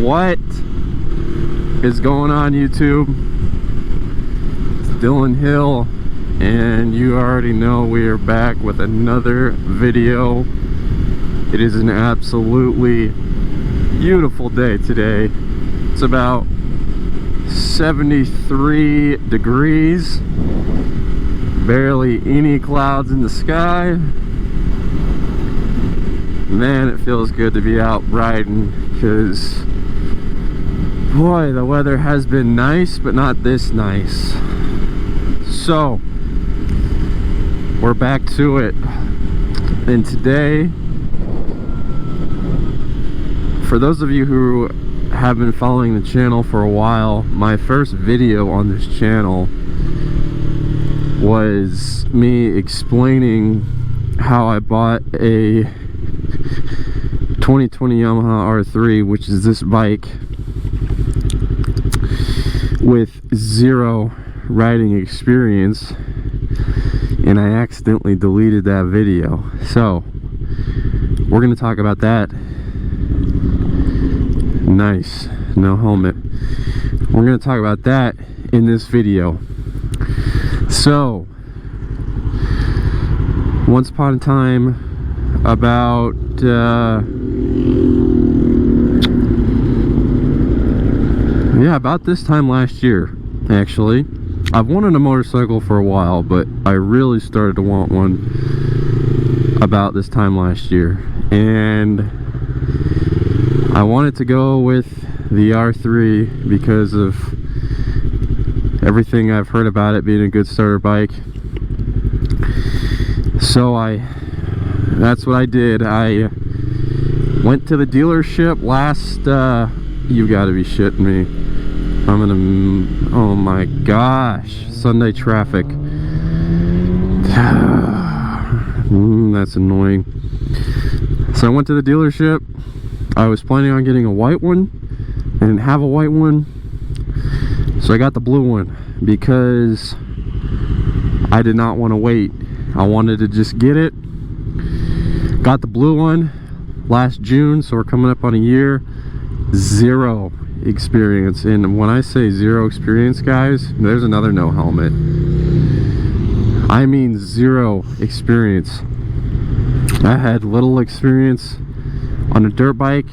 What is going on, YouTube? It's Dylan Hill, and you already know we are back with another video. It is an absolutely beautiful day today. It's about 73 degrees, barely any clouds in the sky. Man, it feels good to be out riding, because boy, the weather has been nice, but not this nice. So we're back to it, and today, for those of you who have been following the channel for a while, my first video on this channel was me explaining how I bought a 2020 Yamaha R3, which is this bike, with zero riding experience, and I accidentally deleted that video. So we're going to talk about that. Nice, no helmet. We're going to talk about that in this video. So once upon a time, about about this time last year, actually, I've wanted a motorcycle for a while, but I really started to want one about this time last year, and I wanted to go with the R3 because of everything I've heard about it being a good starter bike. So that's what I did. I went to the dealership last, you gotta be shitting me. I'm gonna, oh my gosh, Sunday traffic. That's annoying. So I went to the dealership. I was planning on getting a white one. I didn't have a white one, so I got the blue one because I did not want to wait. I wanted to just get it. Got the blue one last June, so we're coming up on a year. Zero experience, and when I say zero experience, guys, there's another no helmet. I mean zero experience. I had little experience on a dirt bike.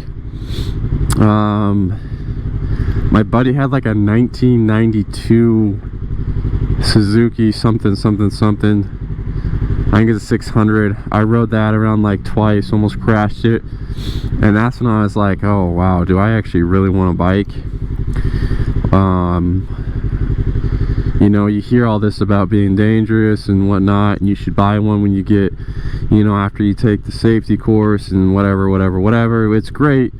My buddy had like a 1992 Suzuki something. I think it's a 600. I rode that around like twice, almost crashed it, and that's when I was like, oh wow, do I actually really want a bike? You know, you hear all this about being dangerous and whatnot, and you should buy one when you get, you know, after you take the safety course and whatever. It's great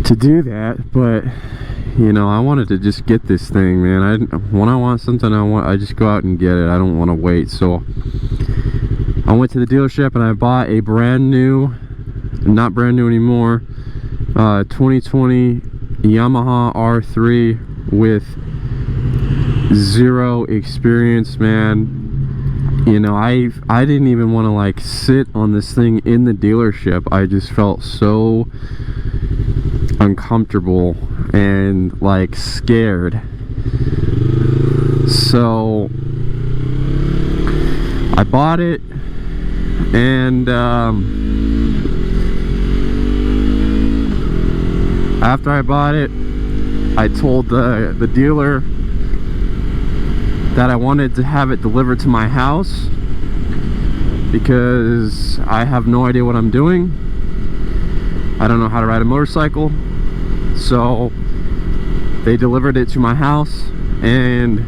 to do that, but you know, I wanted to just get this thing, man. When I want something, I just go out and get it. I don't want to wait. So I went to the dealership and I bought a brand new, not brand new anymore, 2020 Yamaha R3 with zero experience, man. You know, I didn't even want to like sit on this thing in the dealership. I just felt so uncomfortable and like scared. So I bought it, and after I bought it, I told the dealer that I wanted to have it delivered to my house because I have no idea what I'm doing. I don't know how to ride a motorcycle. So they delivered it to my house, and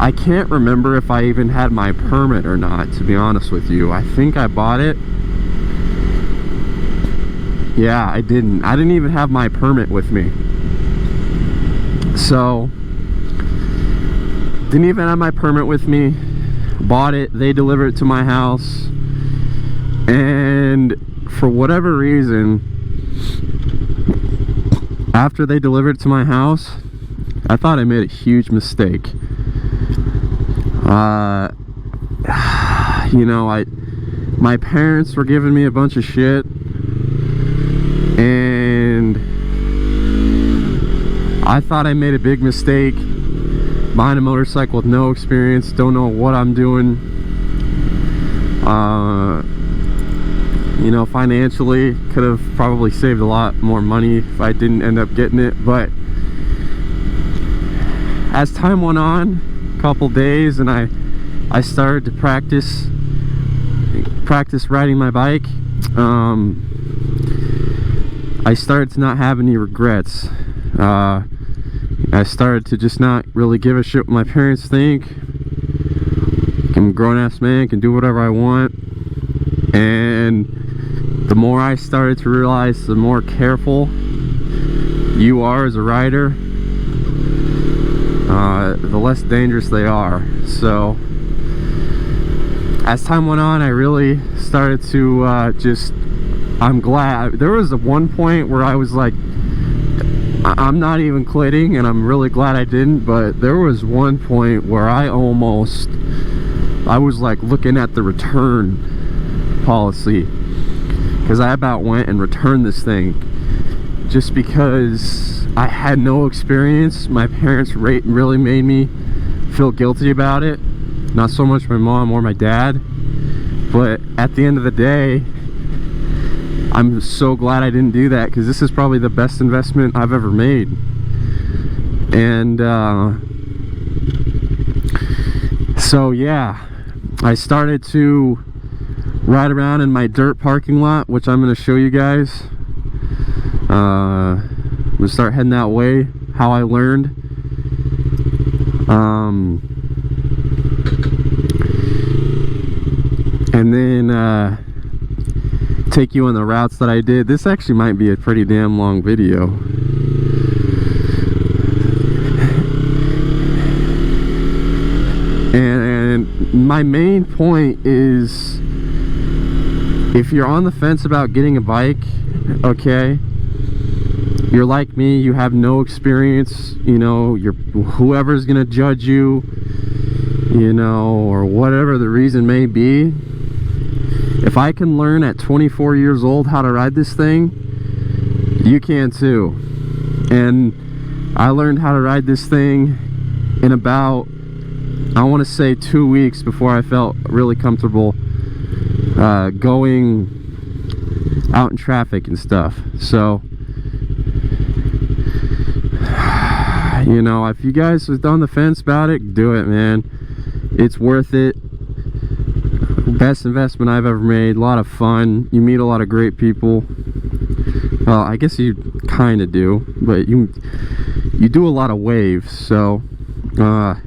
I can't remember if I even had my permit or not, to be honest with you. I think I bought it. Yeah, I didn't even have my permit with me. So didn't even have my permit with me. Bought it, they delivered it to my house, and for whatever reason, after they delivered it to my house, I thought I made a huge mistake. You know, my parents were giving me a bunch of shit, and I thought I made a big mistake buying a motorcycle with no experience, don't know what I'm doing. You know, financially could have probably saved a lot more money if I didn't end up getting it. But as time went on, a couple days, and I started to practice riding my bike, I started to not have any regrets. I started to just not really give a shit what my parents think. I'm a grown-ass man, can do whatever I want. And the more I started to realize, the more careful you are as a rider, the less dangerous they are. So as time went on, I really started to I'm glad. There was one point where I was like, I'm not even quitting, and I'm really glad I didn't. But there was one point where I was like looking at the return policy, because I about went and returned this thing just because I had no experience. My parents really made me feel guilty about it. Not so much my mom or my dad, but at the end of the day, I'm so glad I didn't do that, because this is probably the best investment I've ever made. And so yeah, I started to ride around in my dirt parking lot, which I'm going to show you guys. I'm going to start heading that way, how I learned. And then take you on the routes that I did. This actually might be a pretty damn long video. And my main point is, if you're on the fence about getting a bike, okay, you're like me, you have no experience, you know, whoever's gonna judge you, you know, or whatever the reason may be. If I can learn at 24 years old how to ride this thing, you can too. And I learned how to ride this thing in about, I want to say 2 weeks before I felt really comfortable going out in traffic and stuff. So, you know, if you guys was on the fence about it, do it, man. It's worth it. Best investment I've ever made. A lot of fun. You meet a lot of great people. Well, I guess you kind of do, but you do a lot of waves. So I'm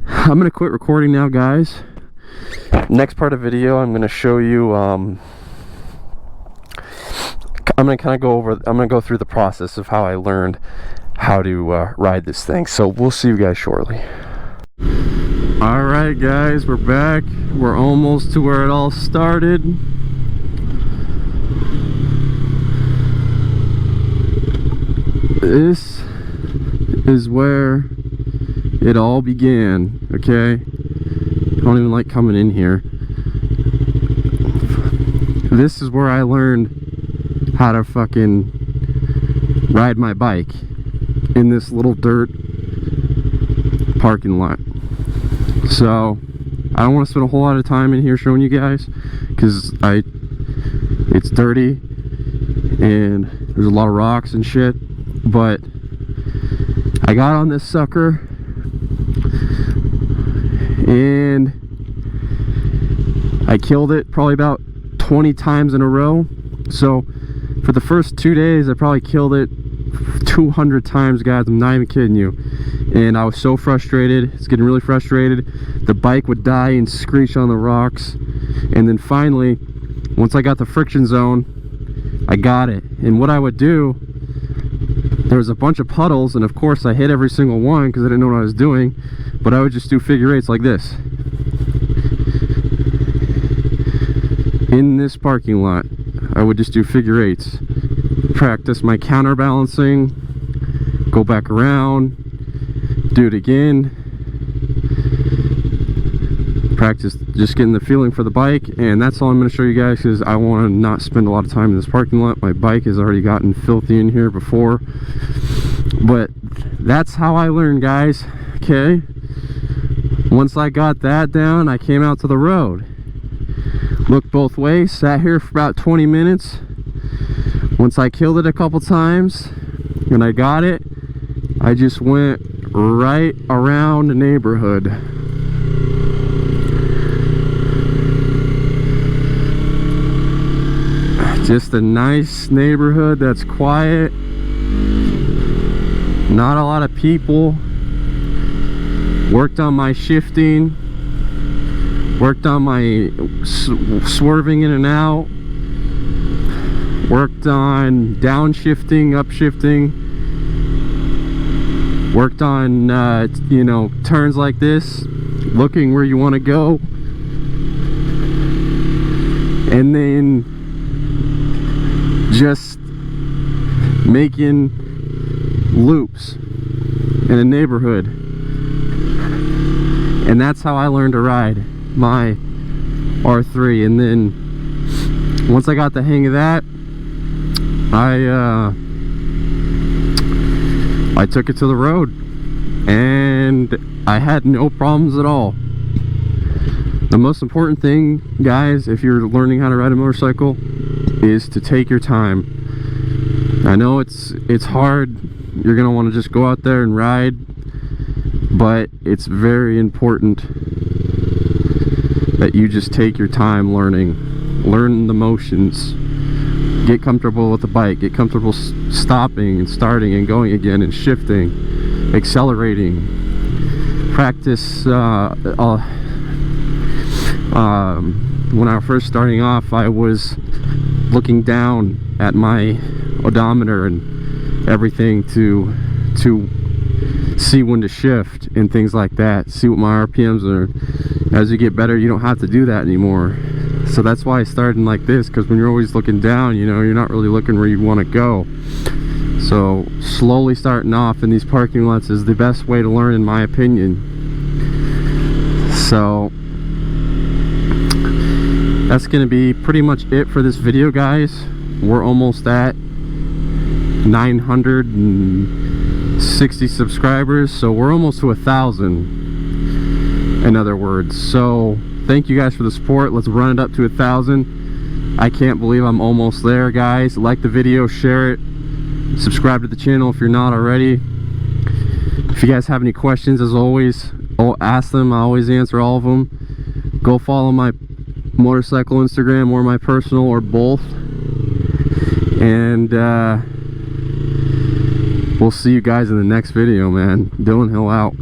gonna quit recording now, guys. Next part of the video, I'm gonna show you I'm gonna go through the process of how I learned how to ride this thing. So we'll see you guys shortly. Alright guys, we're back. We're almost to where it all started. This is where it all began, okay? I don't even like coming in here. This is where I learned how to fucking ride my bike, in this little dirt parking lot. So I don't want to spend a whole lot of time in here showing you guys, because it's dirty and there's a lot of rocks and shit. But I got on this sucker and I killed it probably about 20 times in a row. So for the first 2 days I probably killed it 200 times, guys. I'm not even kidding you. And I was so frustrated. It's getting really frustrated. The bike would die and screech on the rocks. And then finally, once I got the friction zone, I got it. And what I would do, there was a bunch of puddles, and of course I hit every single one because I didn't know what I was doing, but I would just do figure eights like this in this parking lot. I would just do figure eights, practice my counterbalancing, go back around, do it again, practice just getting the feeling for the bike. And that's all I'm going to show you guys, because I want to not spend a lot of time in this parking lot. My bike has already gotten filthy in here before, but that's how I learned, guys. Okay, once I got that down, I came out to the road, looked both ways, sat here for about 20 minutes. Once I killed it a couple times and I got it, I just went right around the neighborhood. Just a nice neighborhood that's quiet, not a lot of people. Worked on my shifting, worked on my swerving in and out, worked on downshifting, upshifting, worked on you know, turns like this, looking where you want to go, and then just making loops in a neighborhood. And that's how I learned to ride my R3. And then once I got the hang of that, I took it to the road, and I had no problems at all. The most important thing, guys, if you're learning how to ride a motorcycle, is to take your time. I know it's hard. You're gonna want to just go out there and ride, but it's very important that you just take your time learn the motions, get comfortable with the bike, get comfortable stopping and starting and going again and shifting, accelerating. Practice. When I was first starting off, I was looking down at my odometer and everything to see when to shift and things like that, see what my RPMs are. As you get better, you don't have to do that anymore. So that's why I started like this, because when you're always looking down, you know, you're not really looking where you want to go. So slowly starting off in these parking lots is the best way to learn, in my opinion. So that's gonna be pretty much it for this video, guys. We're almost at 960 subscribers, so we're almost to 1,000, in other words. So thank you guys for the support. Let's run it up to 1,000. I can't believe I'm almost there, guys. Like the video, share it, subscribe to the channel if you're not already. If you guys have any questions, as always, I'll ask them. I always answer all of them. Go follow my motorcycle Instagram or my personal, or both, and we'll see you guys in the next video, man. Dylan Hill out.